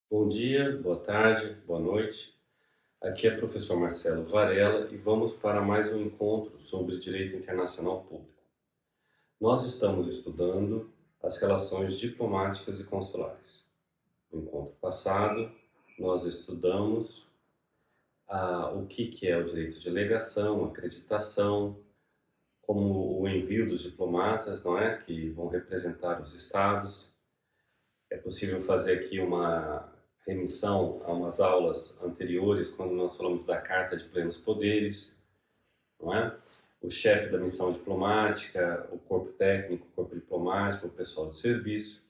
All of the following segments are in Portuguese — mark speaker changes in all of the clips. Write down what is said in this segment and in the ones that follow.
Speaker 1: Bom dia, boa tarde, boa noite. Aqui é o professor Marcelo Varela e vamos para mais um encontro sobre direito internacional público. Nós estamos estudando as relações diplomáticas e consulares. No encontro passado, nós estudamos o que é o direito de alegação, acreditação, como o envio dos diplomatas, não é, que vão representar os estados. É possível fazer aqui uma remissão a umas aulas anteriores, quando nós falamos da Carta de Plenos Poderes, não é? O chefe da missão diplomática, o corpo técnico, o corpo diplomático, o pessoal de serviço,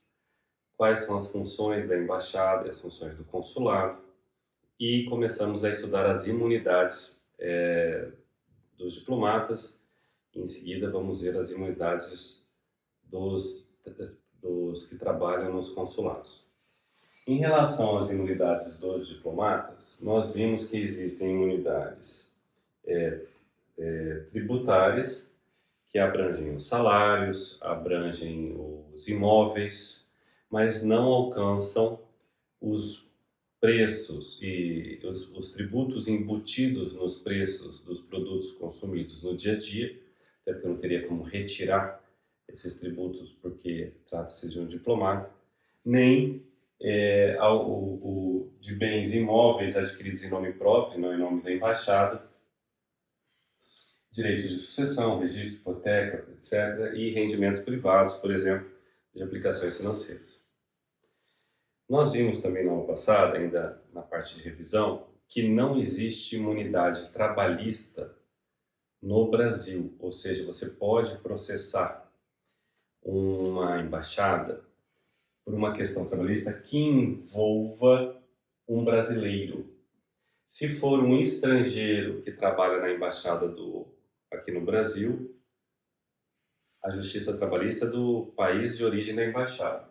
Speaker 1: quais são as funções da embaixada e as funções do consulado, e começamos a estudar as imunidades dos diplomatas. Em seguida, vamos ver as imunidades dos que trabalham nos consulados. Em relação às imunidades dos diplomatas, nós vimos que existem imunidades tributárias, que abrangem os salários, abrangem os imóveis, mas não alcançam os preços e os tributos embutidos nos preços dos produtos consumidos no dia a dia, até porque não teria como retirar esses tributos porque trata-se de um diplomata, nem de bens imóveis adquiridos em nome próprio, não em nome da embaixada, direitos de sucessão, registro, hipoteca, etc., e rendimentos privados, por exemplo, de aplicações financeiras. Nós vimos também na aula passada, ainda na parte de revisão, que não existe imunidade trabalhista no Brasil, ou seja, você pode processar uma embaixada por uma questão trabalhista que envolva um brasileiro. Se for um estrangeiro que trabalha na embaixada aqui no Brasil, a justiça trabalhista é do país de origem da embaixada.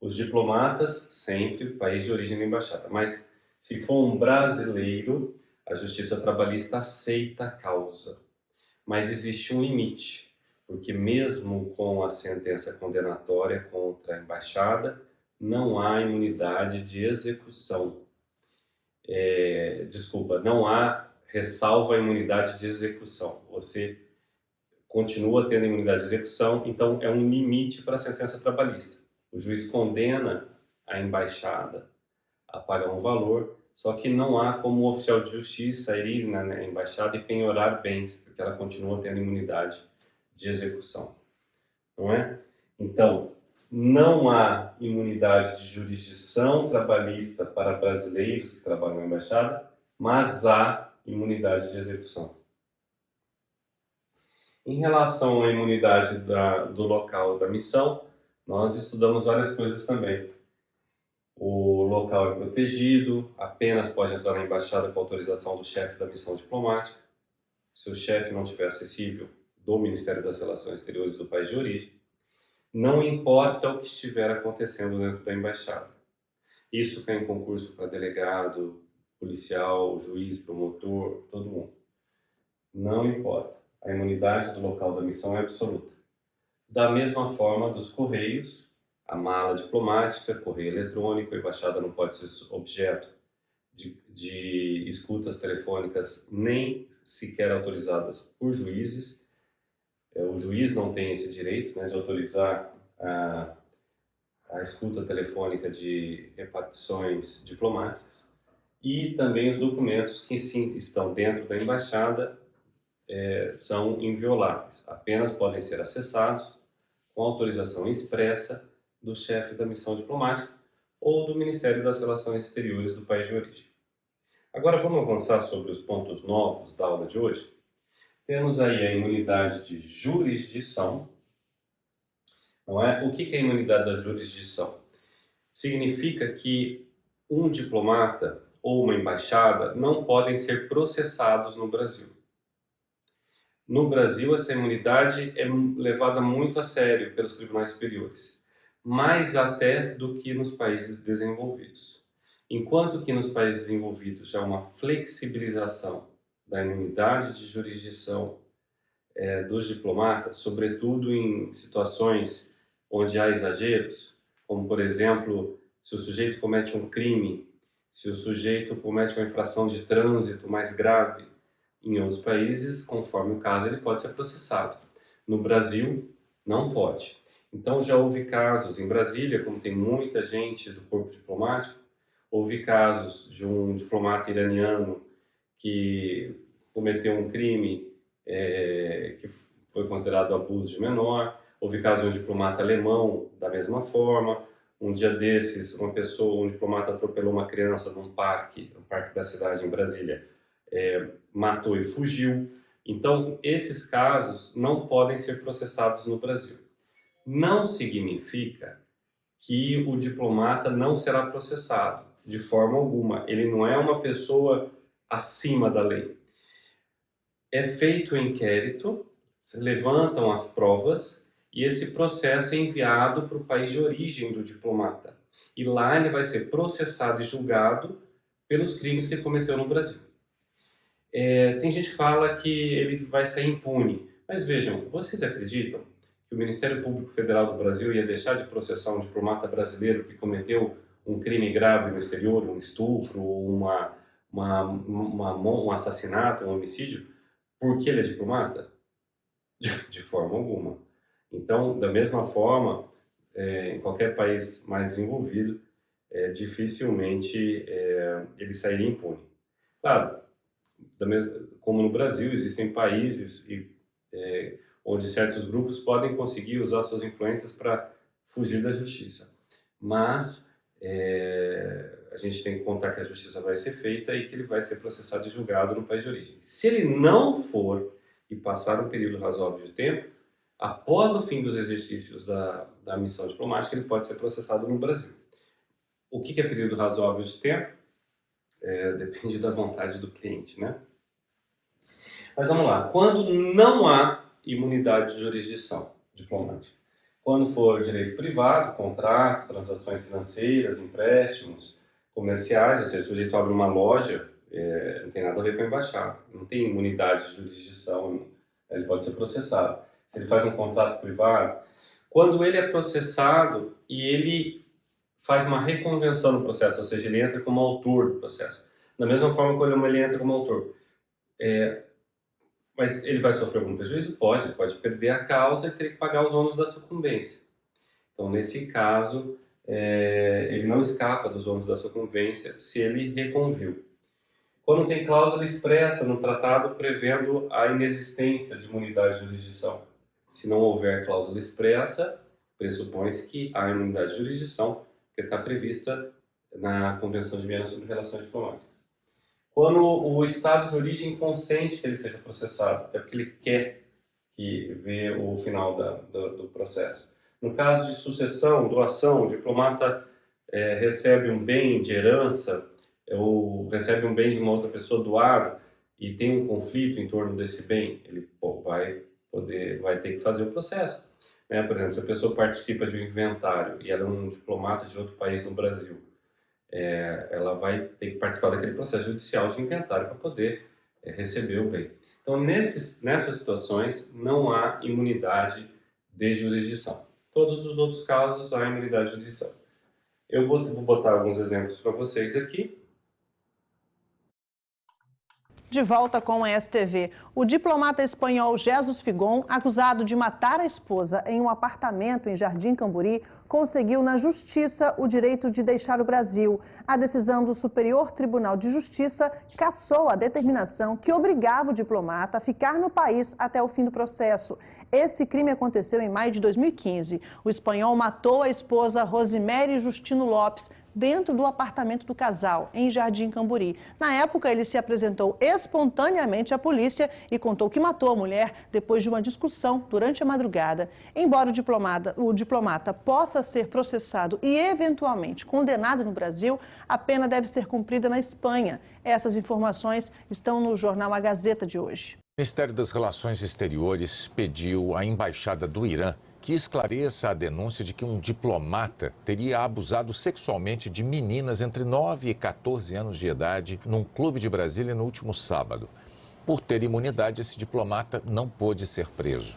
Speaker 1: Os diplomatas, sempre o país de origem da embaixada. Mas se for um brasileiro, a justiça trabalhista aceita a causa. Mas existe um limite, porque mesmo com a sentença condenatória contra a embaixada, não há imunidade de execução. Não há ressalva à imunidade de execução. Você continua tendo imunidade de execução, então é um limite para a sentença trabalhista. O juiz condena a embaixada a pagar um valor, só que não há como o oficial de justiça ir na embaixada e penhorar bens, porque ela continua tendo imunidade de execução, não é? Então, não há imunidade de jurisdição trabalhista para brasileiros que trabalham na embaixada, mas há imunidade de execução. Em relação à imunidade do local da missão, nós estudamos várias coisas também. O local é protegido, apenas pode entrar na embaixada com autorização do chefe da missão diplomática. Se o chefe não estiver acessível, do Ministério das Relações Exteriores do país de origem. Não importa o que estiver acontecendo dentro da embaixada. Isso cai em concurso para delegado, policial, juiz, promotor, todo mundo. Não importa. A imunidade do local da missão é absoluta. Da mesma forma dos correios, a mala diplomática, correio eletrônico, a embaixada não pode ser objeto de escutas telefônicas nem sequer autorizadas por juízes. O juiz não tem esse direito, né, de autorizar a escuta telefônica de repartições diplomáticas. E também os documentos que sim estão dentro da embaixada são invioláveis. Apenas podem ser acessados com autorização expressa do chefe da missão diplomática ou do Ministério das Relações Exteriores do país de origem. Agora vamos avançar sobre os pontos novos da aula de hoje. Temos aí a imunidade de jurisdição, não é? O que é a imunidade da jurisdição? Significa que um diplomata ou uma embaixada não podem ser processados no Brasil. No Brasil, essa imunidade é levada muito a sério pelos tribunais superiores, mais até do que nos países desenvolvidos. Enquanto que nos países desenvolvidos já há uma flexibilização da imunidade de jurisdição dos diplomatas, sobretudo em situações onde há exageros, como, por exemplo, se o sujeito comete um crime, se o sujeito comete uma infração de trânsito mais grave, em outros países, conforme o caso, ele pode ser processado. No Brasil, não pode. Então, já houve casos em Brasília, como tem muita gente do corpo diplomático, houve casos de um diplomata iraniano que cometeu um crime que foi considerado abuso de menor, houve casos de um diplomata alemão da mesma forma. Um dia desses, um diplomata atropelou uma criança no parque da cidade em Brasília, matou e fugiu. Então, esses casos não podem ser processados no Brasil. Não significa que o diplomata não será processado, de forma alguma. Ele não é uma pessoa acima da lei. É feito o inquérito, se levantam as provas e esse processo é enviado para o país de origem do diplomata. E lá ele vai ser processado e julgado pelos crimes que ele cometeu no Brasil. Tem gente que fala que ele vai sair impune, mas vejam, vocês acreditam que o Ministério Público Federal do Brasil ia deixar de processar um diplomata brasileiro que cometeu um crime grave no exterior, um estupro, um assassinato, um homicídio, porque ele é diplomata? De forma alguma. Então, da mesma forma, em qualquer país mais desenvolvido, dificilmente ele sairia impune. Claro, como no Brasil, existem países onde certos grupos podem conseguir usar suas influências para fugir da justiça. Mas a gente tem que contar que a justiça vai ser feita e que ele vai ser processado e julgado no país de origem. Se ele não for e passar um período razoável de tempo, após o fim dos exercícios da missão diplomática, ele pode ser processado no Brasil. O que é período razoável de tempo? Depende da vontade do cliente, né? Mas vamos lá. Quando não há imunidade de jurisdição diplomática? Quando for direito privado, contratos, transações financeiras, empréstimos, comerciais, ou seja, o sujeito abre uma loja, não tem nada a ver com a embaixada, não tem imunidade de jurisdição, ele pode ser processado. Se ele faz um contrato privado, quando ele é processado e ele faz uma reconvenção no processo, ou seja, ele entra como autor do processo. Da mesma forma como ele entra como autor. Mas ele vai sofrer algum prejuízo? Pode, ele pode perder a causa e ter que pagar os ônus da sucumbência. Então, nesse caso, ele não escapa dos ônus da sucumbência se ele reconviu. Quando tem cláusula expressa no tratado prevendo a inexistência de imunidade de jurisdição. Se não houver cláusula expressa, pressupõe-se que há imunidade de jurisdição, que está prevista na Convenção de Viena sobre Relações Diplomáticas. Quando o Estado de origem consente que ele seja processado, até porque ele quer ver o final do processo. No caso de sucessão, doação, o diplomata recebe um bem de herança ou recebe um bem de uma outra pessoa doado e tem um conflito em torno desse bem, ele vai ter que fazer o processo. Né? Por exemplo, se a pessoa participa de um inventário e ela é um diplomata de outro país no Brasil, ela vai ter que participar daquele processo judicial de inventário para poder receber o bem. Então, nessas situações, não há imunidade de jurisdição. Todos os outros casos, há imunidade de jurisdição. Eu vou botar alguns exemplos para vocês aqui.
Speaker 2: De volta com a STV, o diplomata espanhol Jesus Figon, acusado de matar a esposa em um apartamento em Jardim Camburi, conseguiu na justiça o direito de deixar o Brasil. A decisão do Superior Tribunal de Justiça cassou a determinação que obrigava o diplomata a ficar no país até o fim do processo. Esse crime aconteceu em maio de 2015. O espanhol matou a esposa Rosemary Justino Lopes dentro do apartamento do casal, em Jardim Camburi. Na época, ele se apresentou espontaneamente à polícia e contou que matou a mulher depois de uma discussão durante a madrugada. Embora o diplomata possa ser processado e eventualmente condenado no Brasil, a pena deve ser cumprida na Espanha. Essas informações estão no jornal A Gazeta de hoje.
Speaker 3: O Ministério das Relações Exteriores pediu à Embaixada do Irã que esclareça a denúncia de que um diplomata teria abusado sexualmente de meninas entre 9 e 14 anos de idade num clube de Brasília no último sábado. Por ter imunidade, esse diplomata não pôde ser preso.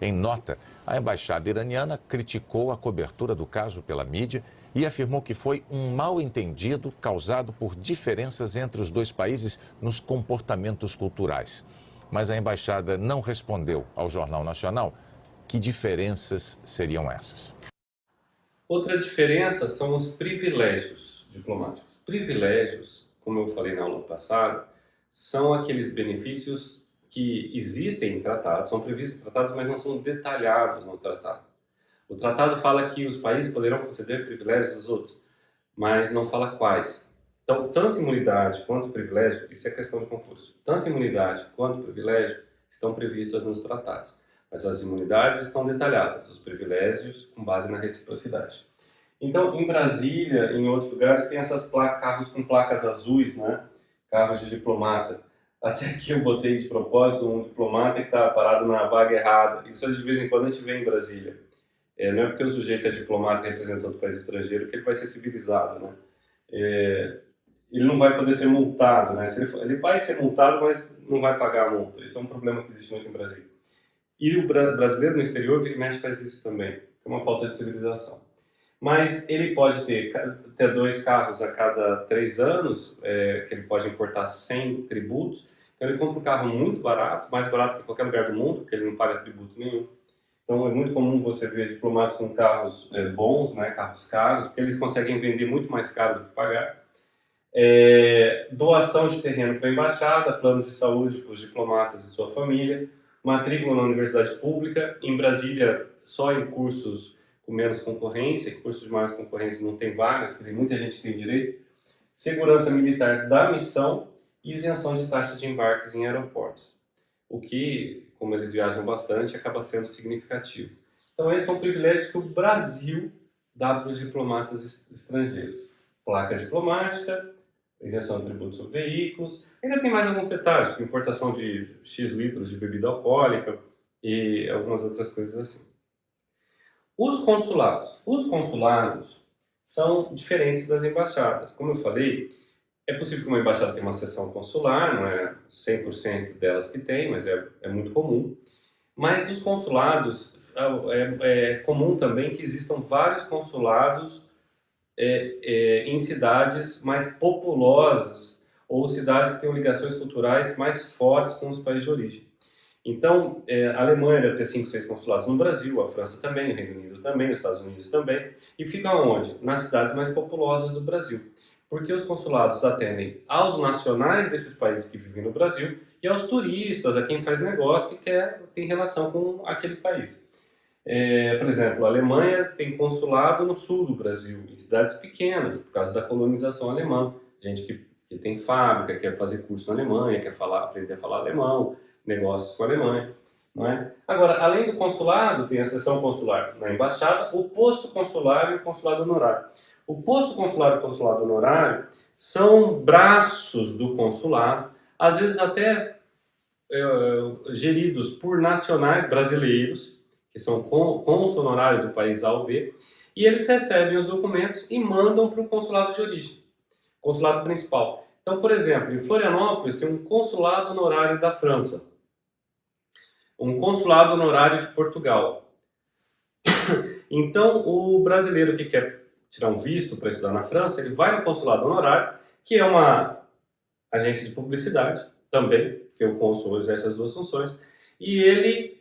Speaker 3: Em nota, a embaixada iraniana criticou a cobertura do caso pela mídia e afirmou que foi um mal-entendido causado por diferenças entre os dois países nos comportamentos culturais. Mas a embaixada não respondeu ao Jornal Nacional que diferenças seriam essas.
Speaker 1: Outra diferença são os privilégios diplomáticos. Privilégios, como eu falei na aula passada, são aqueles benefícios que existem em tratados, são previstos em tratados, mas não são detalhados no tratado. O tratado fala que os países poderão conceder privilégios aos outros, mas não fala quais. Então, tanto imunidade quanto privilégio, isso é questão de concurso, tanto imunidade quanto privilégio estão previstas nos tratados. Mas as imunidades estão detalhadas, os privilégios com base na reciprocidade. Então, em Brasília, em outros lugares, tem essas carros com placas azuis, né? Carros de diplomata. Até aqui eu botei de propósito um diplomata que está parado na vaga errada. Isso de vez em quando a gente vê em Brasília. Não é porque o sujeito é diplomata e representa outro país estrangeiro que ele vai ser civilizado, né? Ele não vai poder ser multado, né? Ele vai ser multado, mas não vai pagar a multa. Esse é um problema que existe muito em Brasília. E o brasileiro no exterior, vira e mexe, faz isso também. É uma falta de civilização. Mas ele pode ter 2 carros a cada 3 anos, que ele pode importar sem tributos. Então ele compra um carro muito barato, mais barato que qualquer lugar do mundo, porque ele não paga tributo nenhum. Então é muito comum você ver diplomatas com carros bons, né, carros caros, porque eles conseguem vender muito mais caro do que pagar. Doação de terreno para a embaixada, plano de saúde para os diplomatas e sua família, matrícula na universidade pública. Em Brasília, só em cursos com menos concorrência, em cursos de mais concorrência não tem vagas, porque muita gente tem direito. Segurança militar da missão e isenção de taxas de embarques em aeroportos. O que, como eles viajam bastante, acaba sendo significativo. Então, esses são privilégios que o Brasil dá para os diplomatas estrangeiros. Placa diplomática, isenção de tributos sobre veículos. Ainda tem mais alguns detalhes, como importação de X litros de bebida alcoólica e algumas outras coisas assim. Os consulados são diferentes das embaixadas. Como eu falei, é possível que uma embaixada tenha uma seção consular, não é 100% delas que tem, mas é muito comum. Mas os consulados, é comum também que existam vários consulados em cidades mais populosas ou cidades que tenham ligações culturais mais fortes com os países de origem. Então, a Alemanha deve ter 5, 6 consulados no Brasil, a França também, o Reino Unido também, os Estados Unidos também. E ficam onde? Nas cidades mais populosas do Brasil. Porque os consulados atendem aos nacionais desses países que vivem no Brasil e aos turistas, a quem faz negócio que tem relação com aquele país. Por exemplo, a Alemanha tem consulado no sul do Brasil, em cidades pequenas, por causa da colonização alemã. Gente que tem fábrica, quer fazer curso na Alemanha, quer aprender a falar alemão, negócios com a Alemanha. Não é? Agora, além do consulado, tem a seção consular na embaixada, o posto consular e o consulado honorário. O posto consular e o consulado honorário são braços do consulado, às vezes até geridos por nacionais brasileiros, que são cônsul honorário do país A ou B, e eles recebem os documentos e mandam para o consulado de origem, consulado principal. Então, por exemplo, em Florianópolis tem um consulado honorário da França, um consulado honorário de Portugal. Então, o brasileiro que quer tirar um visto para estudar na França, ele vai no consulado honorário, que é uma agência de publicidade também, porque o cônsul exerce as 2 funções, e ele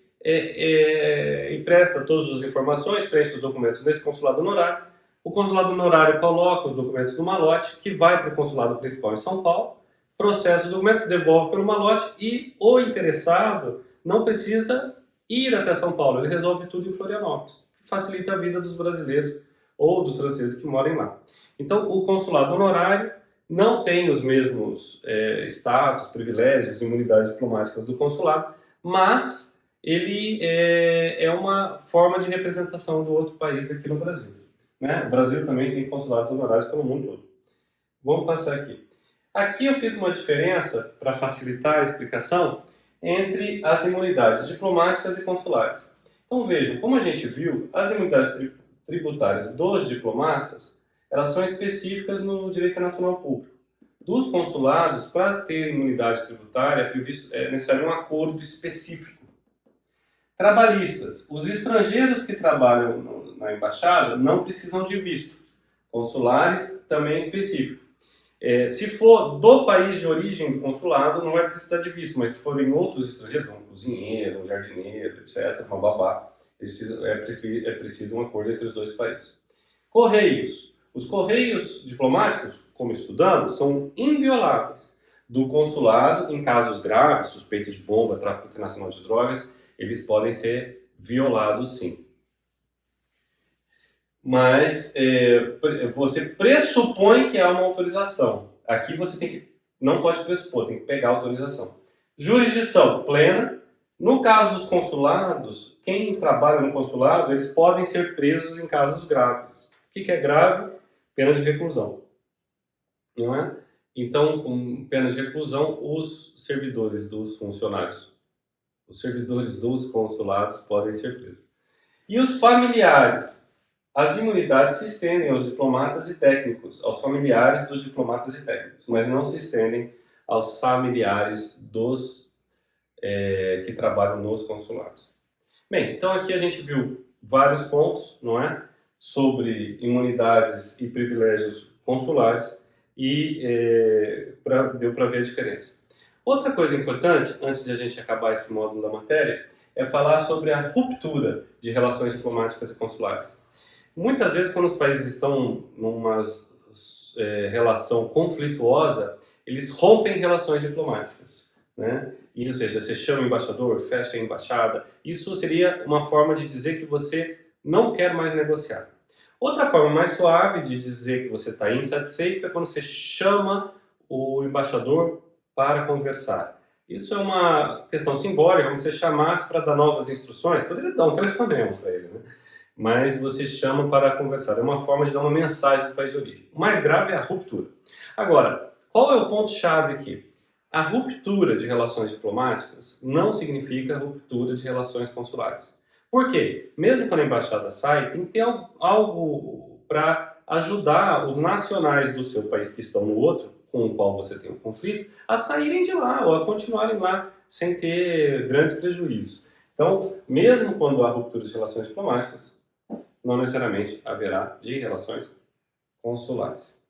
Speaker 1: empresta todas as informações, preenche os documentos nesse consulado honorário. O consulado honorário coloca os documentos no malote, que vai para o consulado principal em São Paulo, processa os documentos, devolve pelo malote e o interessado não precisa ir até São Paulo, ele resolve tudo em Florianópolis, que facilita a vida dos brasileiros ou dos franceses que moram lá. Então, o consulado honorário não tem os mesmos status, privilégios, imunidades diplomáticas do consulado, mas ele é uma forma de representação do outro país aqui no Brasil. Né? O Brasil também tem consulados honorários pelo mundo todo. Vamos passar aqui. Aqui eu fiz uma diferença, para facilitar a explicação, entre as imunidades diplomáticas e consulares. Então vejam, como a gente viu, as imunidades tributárias dos diplomatas, elas são específicas no direito nacional público. Dos consulados, para ter imunidade tributária, é necessário um acordo específico. Trabalhistas. Os estrangeiros que trabalham na embaixada não precisam de visto. Consulares também específico. Se for do país de origem do consulado, não vai precisar de visto, mas se forem outros estrangeiros, como um cozinheiro, um jardineiro, etc., um babá, é preciso um acordo entre os dois países. Correios. Os correios diplomáticos, como estudamos, são invioláveis. Do consulado, em casos graves, suspeitos de bomba, tráfico internacional de drogas, eles podem ser violados, sim. Mas você pressupõe que há uma autorização. Aqui você não pode pressupor, tem que pegar a autorização. Jurisdição plena. No caso dos consulados, quem trabalha no consulado, eles podem ser presos em casos graves. O que é grave? Pena de reclusão. Não é? Então, com pena de reclusão, os servidores dos funcionários, os servidores dos consulados podem ser presos. E os familiares? As imunidades se estendem aos diplomatas e técnicos, aos familiares dos diplomatas e técnicos, mas não se estendem aos familiares dos que trabalham nos consulados. Bem, então aqui a gente viu vários pontos, não é? Sobre imunidades e privilégios consulares e deu para ver a diferença. Outra coisa importante, antes de a gente acabar esse módulo da matéria, é falar sobre a ruptura de relações diplomáticas e consulares. Muitas vezes, quando os países estão numa relação conflituosa, eles rompem relações diplomáticas, né? E, ou seja, você chama o embaixador, fecha a embaixada. Isso seria uma forma de dizer que você não quer mais negociar. Outra forma mais suave de dizer que você está insatisfeito é quando você chama o embaixador para conversar. Isso é uma questão simbólica, como se você chamasse para dar novas instruções. Poderia dar um telefonema para ele, né? Mas você chama para conversar. É uma forma de dar uma mensagem do país de origem. O mais grave é a ruptura. Agora, qual é o ponto-chave aqui? A ruptura de relações diplomáticas não significa ruptura de relações consulares. Por quê? Mesmo quando a embaixada sai, tem que ter algo para ajudar os nacionais do seu país que estão no outro, com o qual você tem um conflito, a saírem de lá ou a continuarem lá sem ter grandes prejuízos. Então, mesmo quando há ruptura de relações diplomáticas, não necessariamente haverá de relações consulares.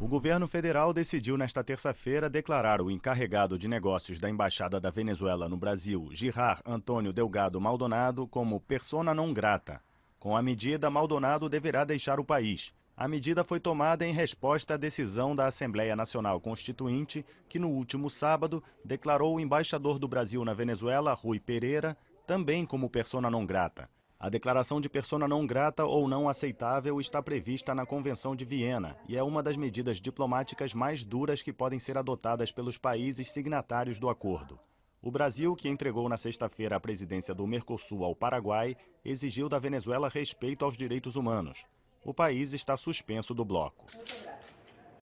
Speaker 4: O governo federal decidiu nesta terça-feira declarar o encarregado de negócios da Embaixada da Venezuela no Brasil, Girard Antônio Delgado Maldonado, como persona non grata. Com a medida, Maldonado deverá deixar o país. A medida foi tomada em resposta à decisão da Assembleia Nacional Constituinte, que no último sábado declarou o embaixador do Brasil na Venezuela, Rui Pereira, também como persona non grata. A declaração de persona não grata ou não aceitável está prevista na Convenção de Viena e é uma das medidas diplomáticas mais duras que podem ser adotadas pelos países signatários do acordo. O Brasil, que entregou na sexta-feira a presidência do Mercosul ao Paraguai, exigiu da Venezuela respeito aos direitos humanos. O país está suspenso do bloco.